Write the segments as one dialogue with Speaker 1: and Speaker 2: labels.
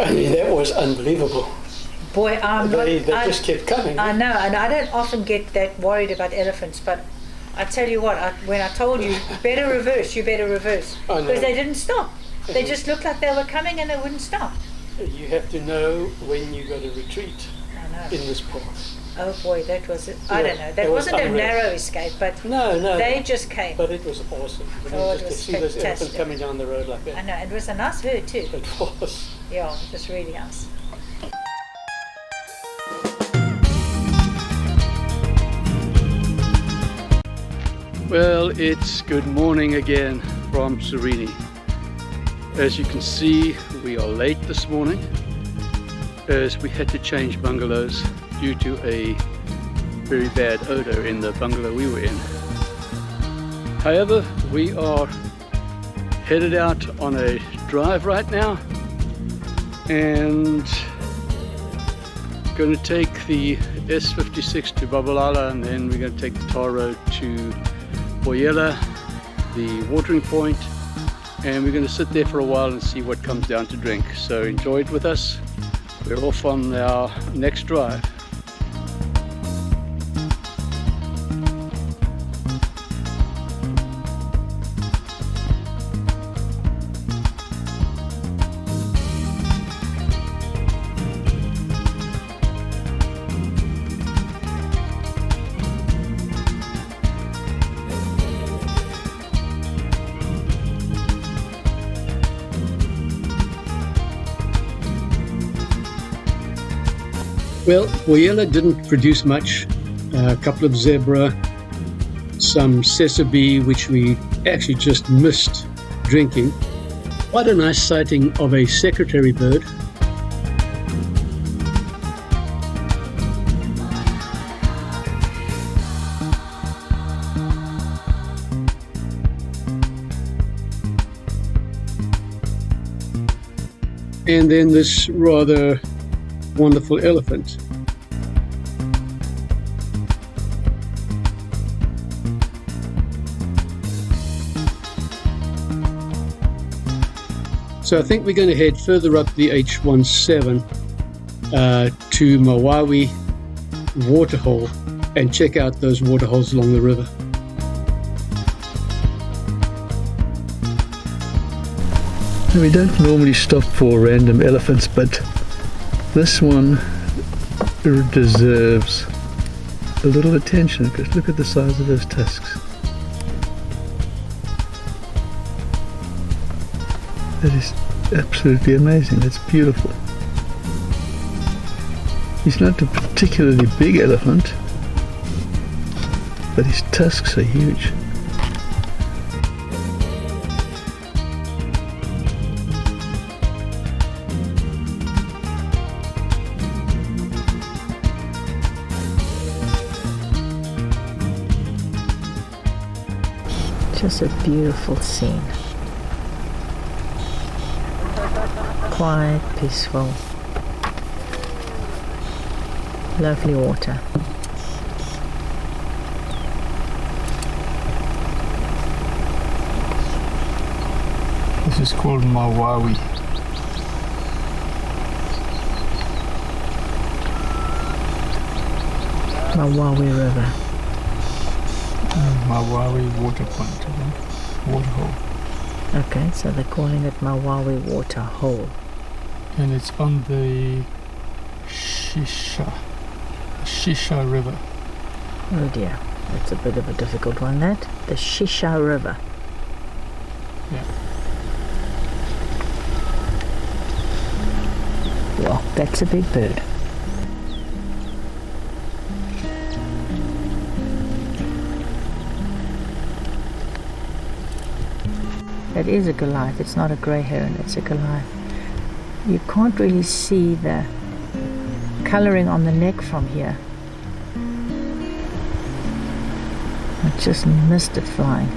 Speaker 1: I mean, that was unbelievable.
Speaker 2: Boy,
Speaker 1: They just kept coming.
Speaker 2: I know, and I don't often get that worried about elephants, but I tell you what, when I told you, you better reverse, because they didn't stop. They just looked like they were coming and they wouldn't stop.
Speaker 1: You have to know when you got to retreat in this park.
Speaker 2: Oh boy, that was it. I don't know. That wasn't a narrow escape, but
Speaker 1: no,
Speaker 2: they just came.
Speaker 1: But it was awesome.
Speaker 2: It was
Speaker 1: to see those elephants coming down the road like that.
Speaker 2: I know, it was a nice herd too.
Speaker 1: It was.
Speaker 2: Yeah, it was really nice.
Speaker 3: Well, it's good morning again from Sirheni. As you can see, we are late this morning as we had to change bungalows due to a very bad odor in the bungalow we were in. However, we are headed out on a drive right now and going to take the S56 to Babalala, and then we're going to take the tar road to Boyela, the watering point, and we're going to sit there for a while and see what comes down to drink. So enjoy it with us. We're off on our next drive. Well, Boyela didn't produce much. A couple of zebra, some sesame, which we actually just missed drinking. Quite a nice sighting of a secretary bird. And then this rather wonderful elephant. So I think we're going to head further up the H17 to Mawawi waterhole and check out those waterholes along the river. We don't normally stop for random elephants, but this one deserves a little attention because look at the size of those tusks. That is absolutely amazing. That's beautiful. He's not a particularly big elephant, but his tusks are huge.
Speaker 2: Just a beautiful scene. Quiet, peaceful, lovely water.
Speaker 3: This is called Mawawi.
Speaker 2: Mawawi River.
Speaker 3: Mawawi water point, waterhole.
Speaker 2: Okay, so they're calling it Mawawi Waterhole.
Speaker 3: And it's on the Shisha River.
Speaker 2: Oh dear, that's a bit of a difficult one, that. The Shisha River.
Speaker 3: Yeah.
Speaker 2: Well, that's a big bird. That is a Goliath. It's not a grey heron, it's a Goliath. You can't really see the colouring on the neck from here. I just missed it flying.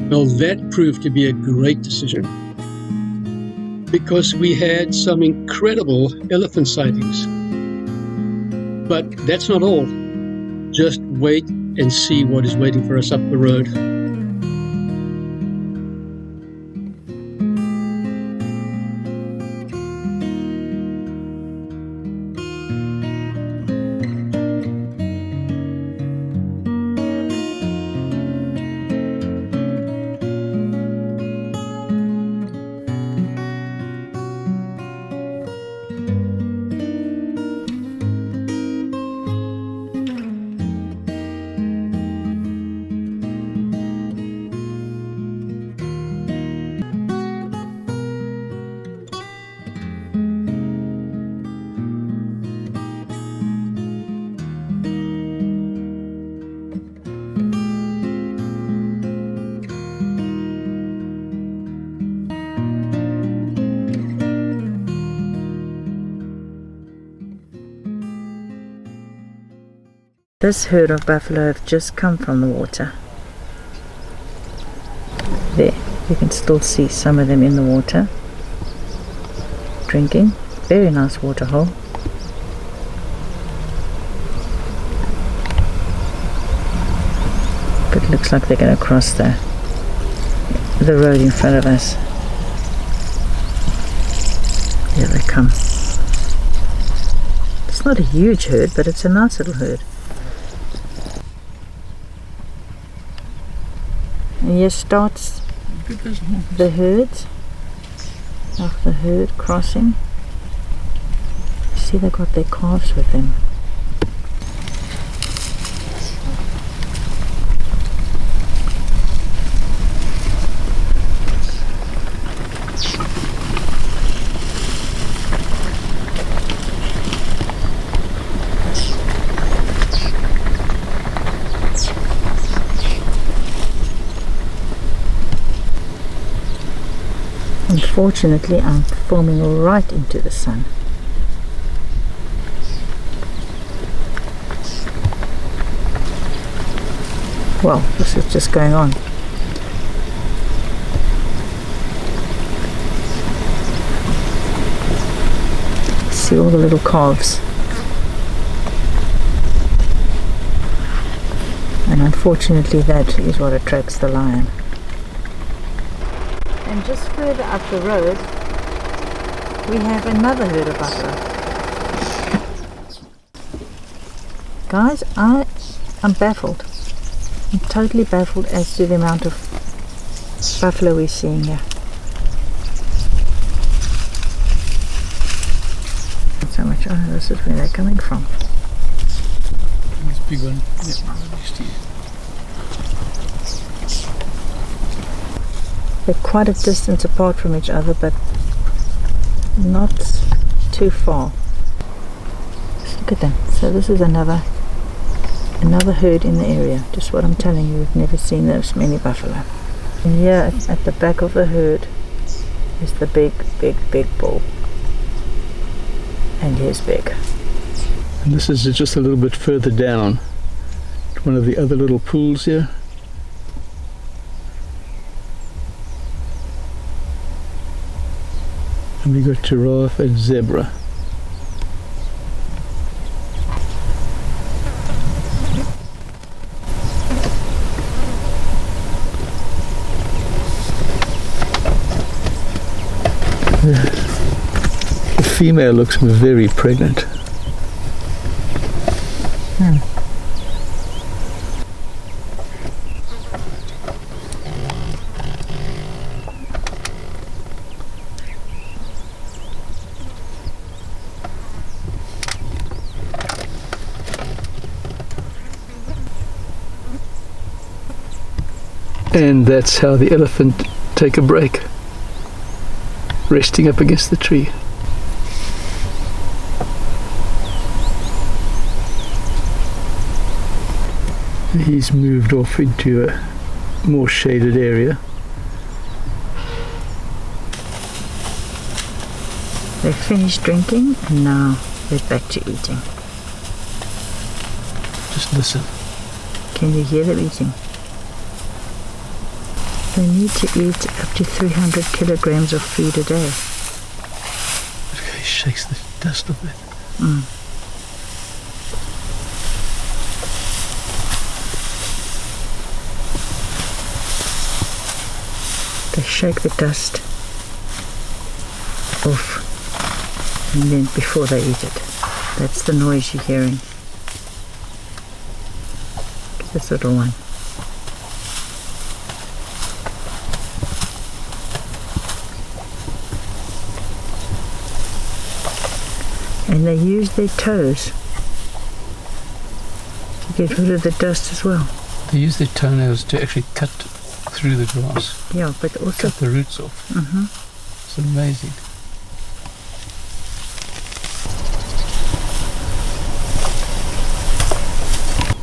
Speaker 3: Well, that proved to be a great decision, because we had some incredible elephant sightings. But that's not all. Just wait and see what is waiting for us up the road.
Speaker 2: This herd of buffalo have just come from the water. There, you can still see some of them in the water, drinking. Very nice water hole. But it looks like they're going to cross the road in front of us. Here they come. It's not a huge herd, but it's a nice little herd. And here starts the herd crossing. See, they've got their calves with them. Unfortunately, I'm filming right into the sun. Well, this is just going on. See all the little calves. And unfortunately, that is what attracts the lion. And just further up the road, we have another herd of buffalo. Guys, I'm baffled. I'm totally baffled as to the amount of buffalo we're seeing here. Not so much. Oh, this is where they're coming from.
Speaker 3: This big one. Yeah,
Speaker 2: they're quite a distance apart from each other, but not too far. Just look at them. So this is another herd in the area. Just what I'm telling you, we've never seen this many buffalo. And here at the back of the herd is the big bull. And here's Big.
Speaker 3: And this is just a little bit further down. One of the other little pools here. And we got giraffe and zebra. The female looks very pregnant. And that's how the elephant take a break, resting up against the tree. He's moved off into a more shaded area.
Speaker 2: They finished drinking and now they're back to eating.
Speaker 3: Just listen.
Speaker 2: Can you hear them eating? They need to eat up to 300 kilograms of food a day.
Speaker 3: He shakes the dust off it.
Speaker 2: shake the dust off, and then before they eat it. That's the noise you're hearing. This little one. And they use their toes to get rid of the dust as well.
Speaker 3: They use their toenails to actually cut through the grass.
Speaker 2: Yeah, but also
Speaker 3: cut the roots off. It's amazing.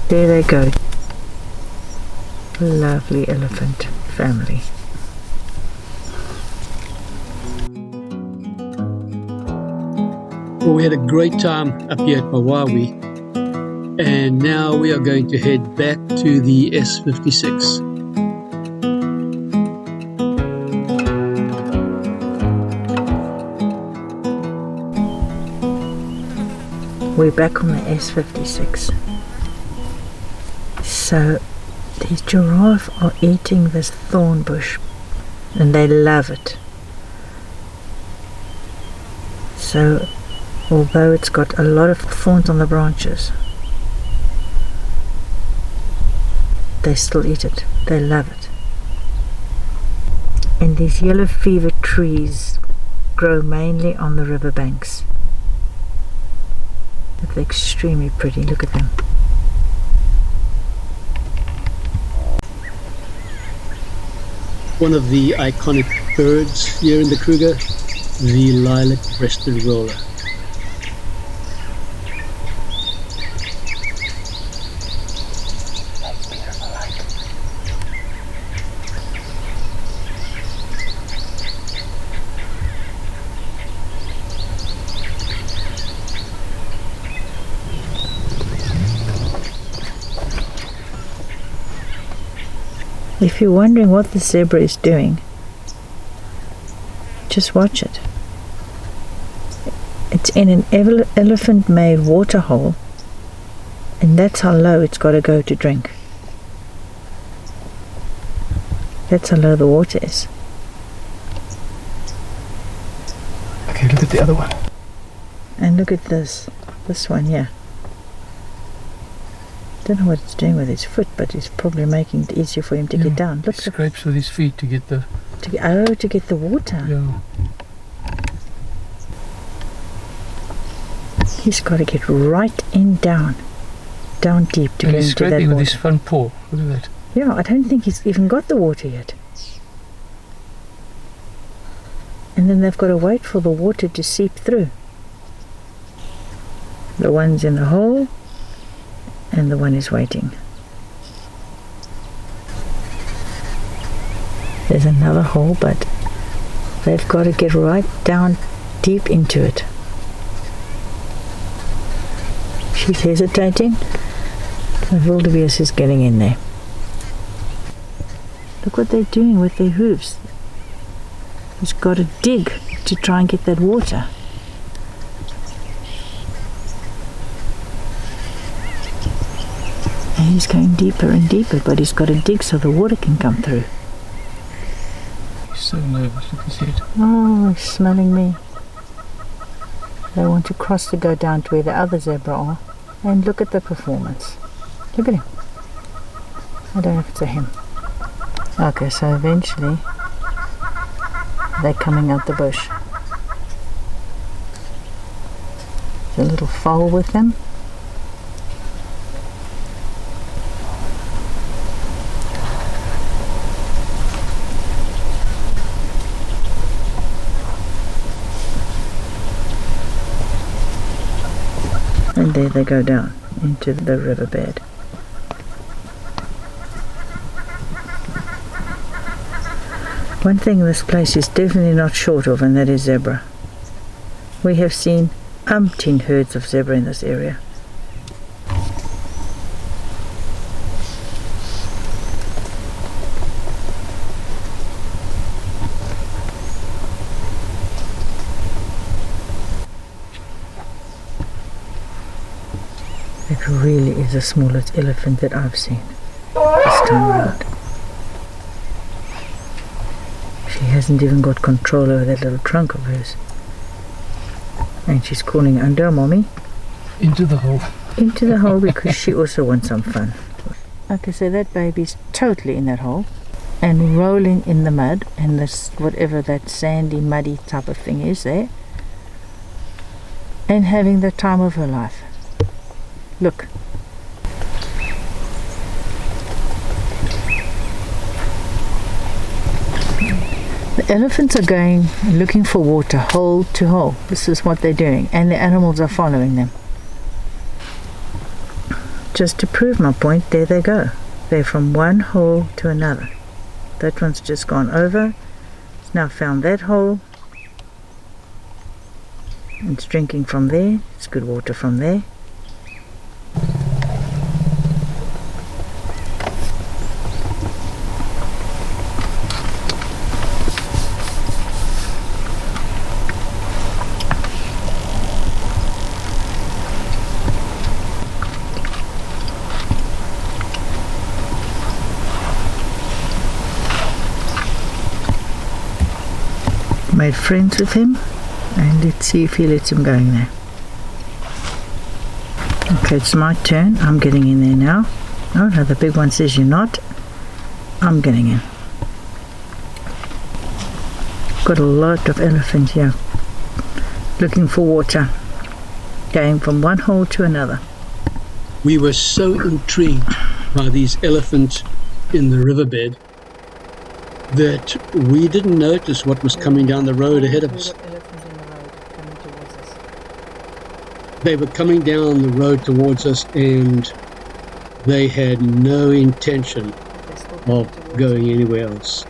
Speaker 2: There they go. Lovely elephant family.
Speaker 3: Well, we had a great time up here at Mawawi, and now we are going to head back to the S56.
Speaker 2: We're back on the S56. So these giraffe are eating this thorn bush and they love it. So although it's got a lot of thorns on the branches, they still eat it. They love it. And these yellow fever trees grow mainly on the riverbanks. They're extremely pretty. Look at them.
Speaker 3: One of the iconic birds here in the Kruger, the lilac-breasted roller.
Speaker 2: If you're wondering what the zebra is doing, just watch it. It's in an elephant-made water hole, and that's how low it's got to go to drink. That's how low the water is.
Speaker 3: Okay, look at the other one.
Speaker 2: And look at this one here. Don't know what it's doing with his foot, but it's probably making it easier for him to get down. Look,
Speaker 3: he scrapes with his feet to get the...
Speaker 2: to get the water.
Speaker 3: Yeah.
Speaker 2: He's got to get right in down deep to get into that water.
Speaker 3: He's scraping with his front paw. Look at that.
Speaker 2: Yeah, I don't think he's even got the water yet. And then they've got to wait for the water to seep through. The one's in the hole, and the one is waiting. There's another hole, but they've got to get right down deep into it. She's hesitating, but wildebeest is getting in there. Look what they're doing with their hooves. He's got to dig to try and get that water. And he's going deeper and deeper, but he's got to dig so the water can come through.
Speaker 3: He's so nervous, look at his head.
Speaker 2: Oh, he's smelling me. They want to cross to go down to where the other zebra are. And look at the performance. Look at him. I don't know if it's a him. Okay, so eventually they're coming out the bush. There's a little foal with them. And there they go down into the riverbed. One thing this place is definitely not short of, and that is zebra. We have seen umpteen herds of zebra in this area. It really is the smallest elephant that I've seen this time around. She hasn't even got control over that little trunk of hers. And she's calling under, Mommy.
Speaker 1: Into the hole.
Speaker 2: Into the hole because she also wants some fun. Okay, so that baby's totally in that hole and rolling in the mud and this whatever that sandy, muddy type of thing is there, and having the time of her life. Look. The elephants are going looking for water hole to hole. This is what they're doing, and the animals are following them. Just to prove my point, there they go. They're from one hole to another. That one's just gone over. It's now found that hole. It's drinking from there. It's good water from there. Made friends with him, and let's see if he lets him go in there. Okay, it's my turn. I'm getting in there now. Oh no, the big one says you're not. I'm getting in. Got a lot of elephants here looking for water, going from one hole to another.
Speaker 3: We were so intrigued by these elephants in the riverbed that we didn't notice what was coming down the road ahead of us. They were coming down the road towards us, and they had no intention of going anywhere else.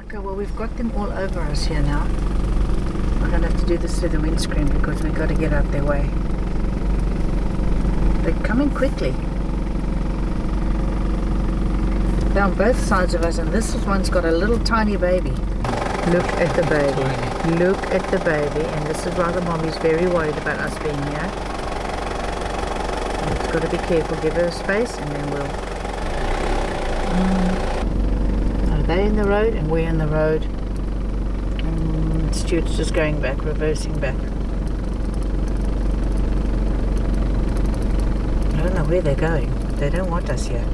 Speaker 2: Okay, well, we've got them all over us here now. I'm going to have to do this through the windscreen because we've got to get out their way. They're coming quickly. They're on both sides of us, and this one's got a little tiny baby. Look at the baby. Look at the baby, and this is why the mommy's very worried about us being here. We've got to be careful, give her space, and then we'll... they're in the road, and we're in the road. Stuart's just going back, reversing back. I don't know where they're going, but they don't want us here.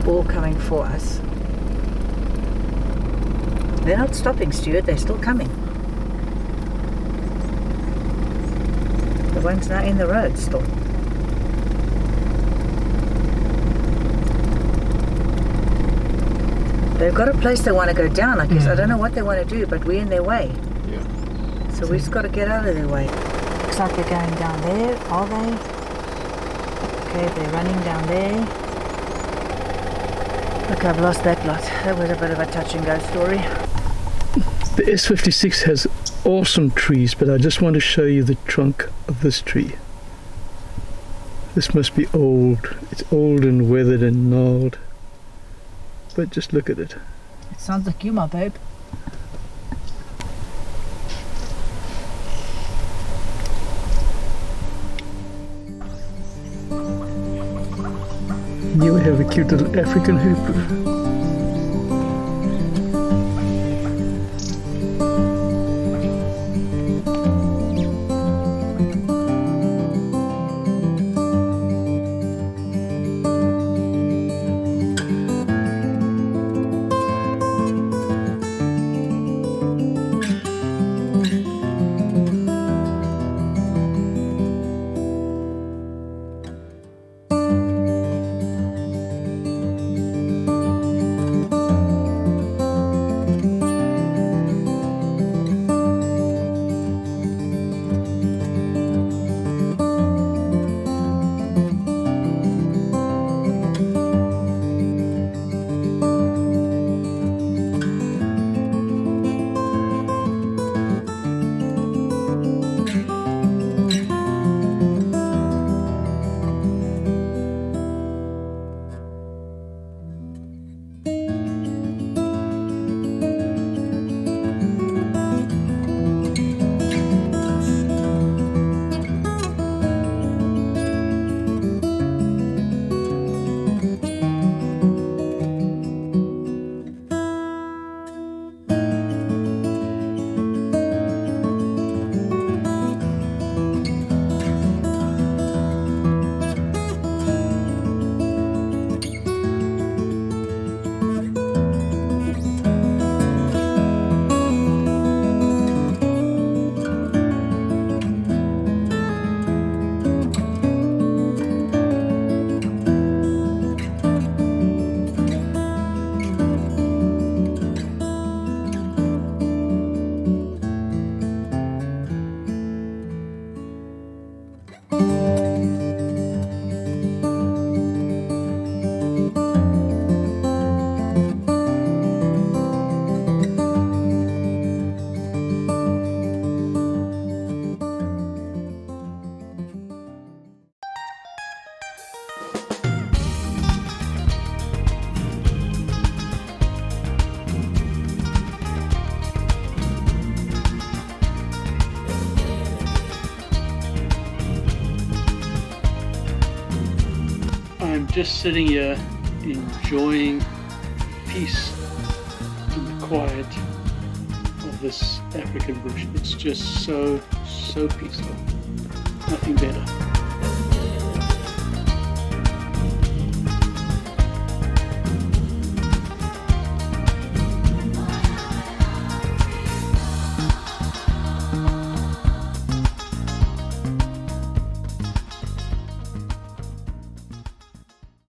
Speaker 2: All coming for us. They're not stopping, Stuart, they're still coming. The one's now in the road still. They've got a place they want to go down, I guess. I don't know what they want to do, but we're in their way. Yeah. So we've just got to get out of their way. Looks like they're going down there, are they? Okay, they're running down there. Look, I've lost that lot. That was a bit of a touch and go story.
Speaker 1: The S56 has awesome trees, but I just want to show you the trunk of this tree. This must be old. It's old and weathered and gnarled. But just look at it.
Speaker 2: It sounds like you, my babe.
Speaker 1: Here we have a cute little African hoopoe.
Speaker 3: just sitting here enjoying peace and the quiet of this African bush. It's just so peaceful. Nothing better.